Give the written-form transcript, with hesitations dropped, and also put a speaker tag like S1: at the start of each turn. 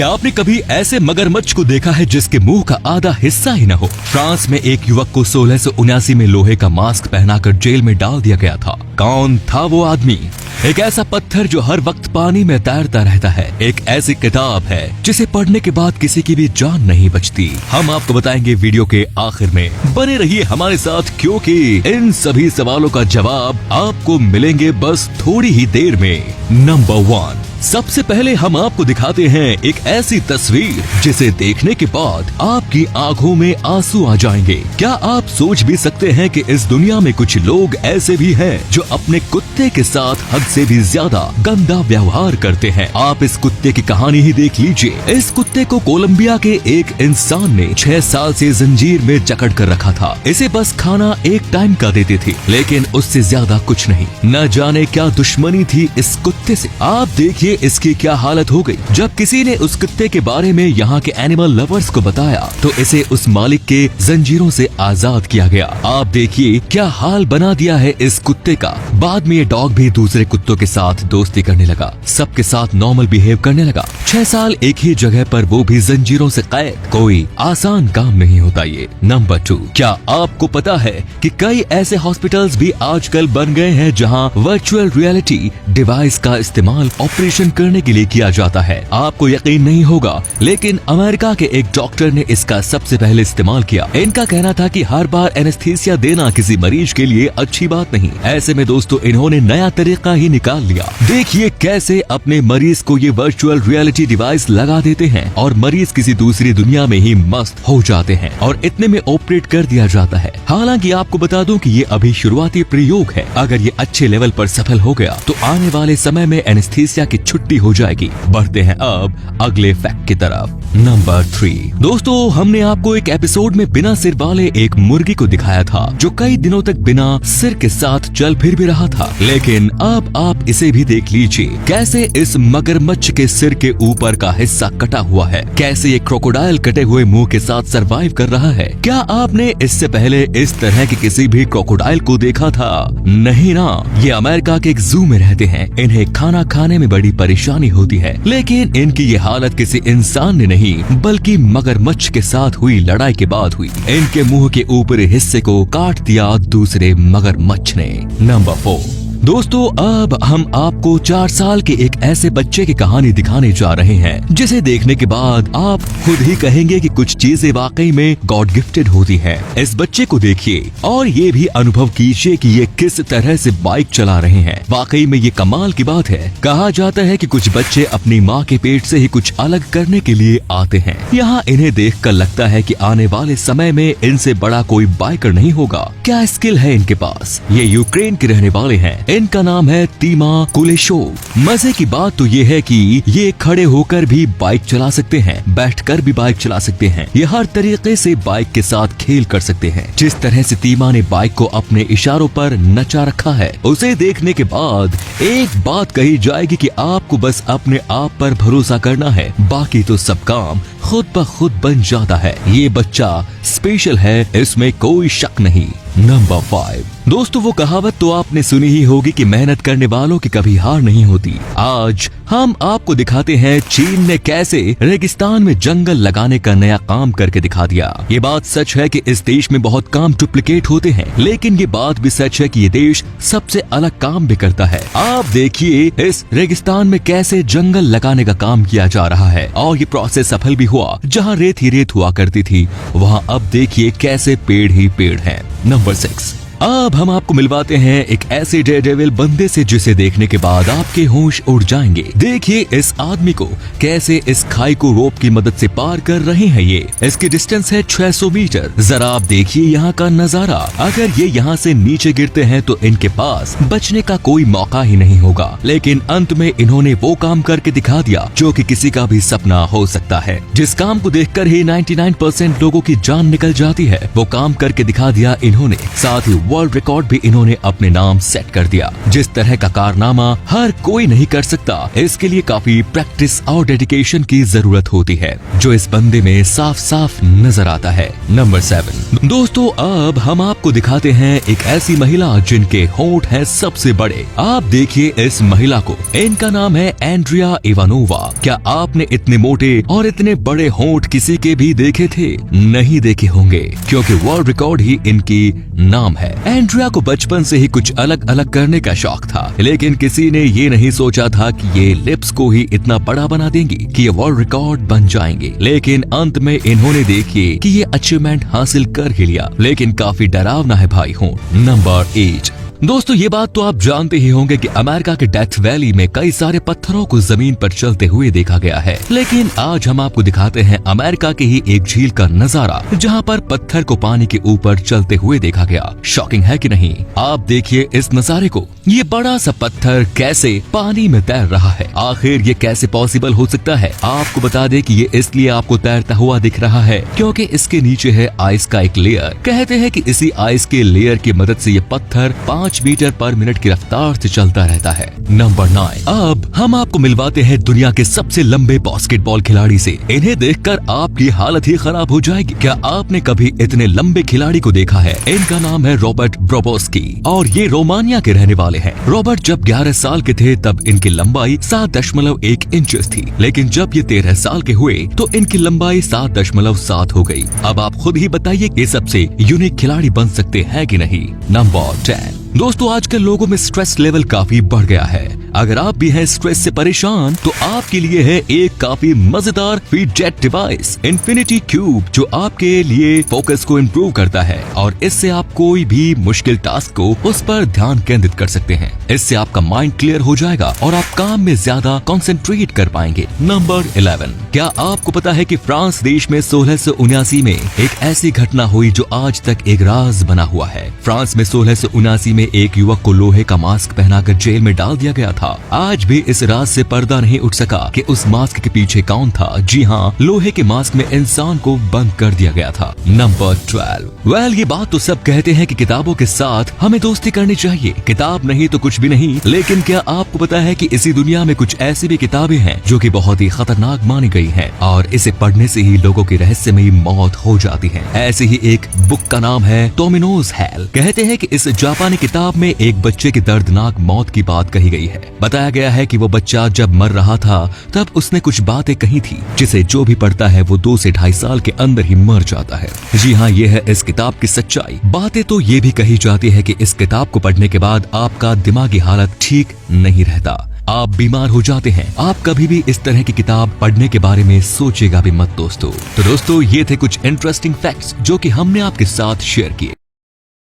S1: क्या आपने कभी ऐसे मगरमच्छ को देखा है जिसके मुंह का आधा हिस्सा ही न हो? फ्रांस में एक युवक को 1679 में लोहे का मास्क पहनाकर जेल में डाल दिया गया था। कौन था वो आदमी? एक ऐसा पत्थर जो हर वक्त पानी में तैरता रहता है। एक ऐसी किताब है जिसे पढ़ने के बाद किसी की भी जान नहीं बचती। हम आपको बताएंगे वीडियो के आखिर में। बने रहिए हमारे साथ, क्योंकि इन सभी सवालों का जवाब आपको मिलेंगे बस थोड़ी ही देर में। नंबर 1, सबसे पहले हम आपको दिखाते हैं एक ऐसी तस्वीर जिसे देखने के बाद आपकी आंखों में आंसू आ जाएंगे। क्या आप सोच भी सकते हैं कि इस दुनिया में कुछ लोग ऐसे भी हैं जो अपने कुत्ते के साथ हद से भी ज्यादा गंदा व्यवहार करते हैं? आप इस कुत्ते की कहानी ही देख लीजिए। इस कुत्ते को कोलंबिया के एक इंसान ने 6 साल से जंजीर में जकड़ कर रखा था। इसे बस खाना एक टाइम का देते थे, लेकिन उससे ज्यादा कुछ नहीं। न जाने क्या दुश्मनी थी इस कुत्ते से। आप देखिए इसकी क्या हालत हो गई। जब किसी ने उस कुत्ते के बारे में यहाँ के एनिमल लवर्स को बताया तो इसे उस मालिक के जंजीरों से आजाद किया गया। आप देखिए क्या हाल बना दिया है इस कुत्ते का। बाद में ये डॉग भी दूसरे कुत्तों के साथ दोस्ती करने लगा, सबके साथ नॉर्मल बिहेव करने लगा। 6 साल एक ही जगह पर, वो भी जंजीरों से कैद। कोई आसान काम नहीं होता ये। नंबर 2, क्या आपको पता है कि कई ऐसे हॉस्पिटल्स भी आजकल बन गए हैं जहाँ वर्चुअल रियलिटी डिवाइस का इस्तेमाल ऑपरेशन करने के लिए किया जाता है। आपको यकीन नहीं होगा, लेकिन अमेरिका के एक डॉक्टर ने इसका सबसे पहले इस्तेमाल किया। इनका कहना था कि हर बार एनेस्थीसिया देना किसी मरीज के लिए अच्छी बात नहीं। ऐसे में दोस्तों इन्होंने नया तरीका ही निकाल लिया। देखिए कैसे अपने मरीज को ये वर्चुअल रियलिटी डिवाइस लगा देते हैं और मरीज किसी दूसरी दुनिया में ही मस्त हो जाते हैं और इतने में ऑपरेट कर दिया जाता है। हालांकि आपको बता दूं कि ये अभी शुरुआती प्रयोग है। अगर ये अच्छे लेवल पर सफल हो गया तो आने वाले समय में एनेस्थीसिया की छुट्टी हो जाएगी। बढ़ते हैं अब अगले फैक्ट की तरफ। नंबर 3, दोस्तों हमने आपको एक एपिसोड में बिना सिर वाले एक मुर्गी को दिखाया था जो कई दिनों तक बिना सिर के साथ चल फिर भी रहा था। लेकिन अब आप इसे भी देख लीजिए कैसे इस मगरमच्छ के सिर के ऊपर का हिस्सा कटा हुआ है। कैसे ये क्रोकोडाइल कटे हुए मुंह के साथ सरवाइव कर रहा है। क्या आपने इससे पहले इस तरह के किसी भी क्रोकोडाइल को देखा था? नहीं ना। ये अमेरिका के एक जू में रहते हैं। इन्हें खाना खाने में बड़ी परेशानी होती है, लेकिन इनकी ये हालत किसी इंसान ने नहीं बल्कि मगरमच्छ के साथ हुई लड़ाई के बाद हुई। इनके मुंह के ऊपरी हिस्से को काट दिया दूसरे मगरमच्छ ने। नंबर 4, दोस्तों अब हम आपको 4 साल के एक ऐसे बच्चे की कहानी दिखाने जा रहे हैं जिसे देखने के बाद आप खुद ही कहेंगे कि कुछ चीजें वाकई में गॉड गिफ्टेड होती हैं। इस बच्चे को देखिए और ये भी अनुभव कीजिए कि ये किस तरह से बाइक चला रहे हैं। वाकई में ये कमाल की बात है। कहा जाता है कि कुछ बच्चे अपनी माँ के पेट से ही कुछ अलग करने के लिए आते हैं। यहाँ इन्हें देखकर लगता है कि आने वाले समय में इनसे बड़ा कोई बाइकर नहीं होगा। क्या स्किल है इनके पास। ये यूक्रेन के रहने वाले हैं। इनका नाम है तीमा कुलेशोव। मजे की बात तो ये है कि ये खड़े होकर भी बाइक चला सकते हैं, बैठकर भी बाइक चला सकते हैं। ये हर तरीके से बाइक के साथ खेल कर सकते हैं। जिस तरह से तीमा ने बाइक को अपने इशारों पर नचा रखा है, उसे देखने के बाद एक बात कही जाएगी कि आपको बस अपने आप पर भरोसा करना है, बाकी तो सब काम खुद ब खुद बन जाता है। ये बच्चा स्पेशल है, इसमें कोई शक नहीं। नंबर 5, दोस्तों वो कहावत तो आपने सुनी ही होगी कि मेहनत करने वालों की कभी हार नहीं होती। आज हम आपको दिखाते हैं चीन ने कैसे रेगिस्तान में जंगल लगाने का नया काम करके दिखा दिया। ये बात सच है कि इस देश में बहुत काम डुप्लीकेट होते हैं, लेकिन ये बात भी सच है कि ये देश सबसे अलग काम भी करता है। आप देखिए इस रेगिस्तान में कैसे जंगल लगाने का काम किया जा रहा है और ये प्रोसेस सफल भी हुआ। जहाँ रेत ही रेत हुआ करती थी, वहाँ अब देखिए कैसे पेड़ ही पेड़ हैं। नंबर 6, अब हम आपको मिलवाते हैं एक ऐसे डेयरडेविल बंदे से जिसे देखने के बाद आपके होश उड़ जाएंगे। देखिए इस आदमी को कैसे इस खाई को रोप की मदद से पार कर रहे हैं। ये इसकी डिस्टेंस है 600 मीटर। जरा आप देखिए यहाँ का नजारा। अगर ये यहाँ से नीचे गिरते हैं तो इनके पास बचने का कोई मौका ही नहीं होगा। लेकिन अंत में इन्होंने वो काम करके दिखा दिया जो कि किसी का भी सपना हो सकता है। जिस काम को देखकर ही 99% लोगों की जान निकल जाती है, वो काम करके दिखा दिया इन्होंने। साथ ही वर्ल्ड रिकॉर्ड भी इन्होंने अपने नाम सेट कर दिया। जिस तरह का कारनामा हर कोई नहीं कर सकता, इसके लिए काफी प्रैक्टिस और डेडिकेशन की जरूरत होती है, जो इस बंदे में साफ साफ नजर आता है। नंबर 7 दोस्तों, अब हम आपको दिखाते हैं एक ऐसी महिला जिनके होंठ हैं सबसे बड़े। आप देखिए इस महिला को, इनका नाम है एंड्रिया इवानोवा। क्या आपने इतने मोटे और इतने बड़े होंठ किसी के भी देखे थे? नहीं देखे होंगे, क्योंकि वर्ल्ड रिकॉर्ड ही इनकी नाम है। एंड्रिया को बचपन से ही कुछ अलग अलग करने का शौक था, लेकिन किसी ने ये नहीं सोचा था कि ये लिप्स को ही इतना बड़ा बना देंगी कि ये वर्ल्ड रिकॉर्ड बन जाएंगे। लेकिन अंत में इन्होंने देखिए कि ये अचीवमेंट हासिल कर ही लिया, लेकिन काफी डरावना है भाई होंठ। नंबर 8 दोस्तों, ये बात तो आप जानते ही होंगे कि अमेरिका के डेथ वैली में कई सारे पत्थरों को जमीन पर चलते हुए देखा गया है, लेकिन आज हम आपको दिखाते हैं अमेरिका की ही एक झील का नजारा, जहां पर पत्थर को पानी के ऊपर चलते हुए देखा गया। शॉकिंग है कि नहीं? आप देखिए इस नजारे को, ये बड़ा सा पत्थर कैसे पानी में तैर रहा है। आखिर ये कैसे पॉसिबल हो सकता है? आपको बता दें कि ये इसलिए आपको तैरता हुआ दिख रहा है क्योंकि इसके नीचे है आइस का एक लेयर। कहते हैं कि इसी आइस के लेयर की मदद से ये पत्थर 5 मीटर पर मिनट की रफ्तार से चलता रहता है। नंबर 9 अब हम आपको मिलवाते हैं दुनिया के सबसे लंबे बास्केटबॉल खिलाड़ी से। इन्हें देखकर आपकी हालत ही खराब हो जाएगी। क्या आपने कभी इतने लंबे खिलाड़ी को देखा है? इनका नाम है रॉबर्ट ब्रोबोस्की और ये रोमानिया के रहने वाले हैं। रॉबर्ट जब 11 साल के थे तब इनकी लंबाई 7.1 इंचेस थी, लेकिन जब ये 13 साल के हुए तो इनकी लंबाई 7.7 हो गई। अब आप खुद ही बताइए ये सबसे यूनिक खिलाड़ी बन सकते हैं कि नहीं। नंबर 10 दोस्तों, आजकल लोगों में स्ट्रेस लेवल काफी बढ़ गया है। अगर आप भी हैं स्ट्रेस से परेशान तो आपके लिए है एक काफी मजेदार फीडजेट डिवाइस इन्फिनिटी क्यूब, जो आपके लिए फोकस को इम्प्रूव करता है और इससे आप कोई भी मुश्किल टास्क को उस पर ध्यान केंद्रित कर सकते हैं। इससे आपका माइंड क्लियर हो जाएगा और आप काम में ज्यादा कंसंट्रेट कर पाएंगे। नंबर 11 क्या आपको पता है कि फ्रांस देश में 1679 में एक ऐसी घटना हुई जो आज तक एक राज बना हुआ है। फ्रांस में 1679 में एक युवक को लोहे का मास्क पहनाकर जेल में डाल दिया गया था। आज भी इस राज से पर्दा नहीं उठ सका कि उस मास्क के पीछे कौन था। जी हाँ, लोहे के मास्क में इंसान को बंद कर दिया गया था। नंबर 12 ये बात तो सब कहते हैं कि किताबों के साथ हमें दोस्ती करनी चाहिए। किताब नहीं तो कुछ भी नहीं, लेकिन क्या आपको पता है कि इसी दुनिया में कुछ ऐसी भी किताबें हैं जो कि बहुत ही खतरनाक मानी गई हैं और इसे पढ़ने से ही लोगों की रहस्यमयी मौत हो जाती है। ऐसी ही एक बुक का नाम है टोमिनोज हेल। कहते हैं कि इस जापानी किताब में एक बच्चे की दर्दनाक मौत की बात कही गई है। बताया गया है कि वो बच्चा जब मर रहा था तब उसने कुछ बातें कही थी जिसे जो भी पढ़ता है वो 2 से 2.5 साल के अंदर ही मर जाता है। जी हाँ, ये है इस किताब की सच्चाई। बातें तो ये भी कही जाती है कि इस किताब को पढ़ने के बाद आपका दिमागी हालत ठीक नहीं रहता, आप बीमार हो जाते हैं। आप कभी भी इस तरह की किताब पढ़ने के बारे में सोचेगा भी मत दोस्तों। तो दोस्तों, ये थे कुछ इंटरेस्टिंग फैक्ट्स जो कि हमने आपके साथ शेयर किए।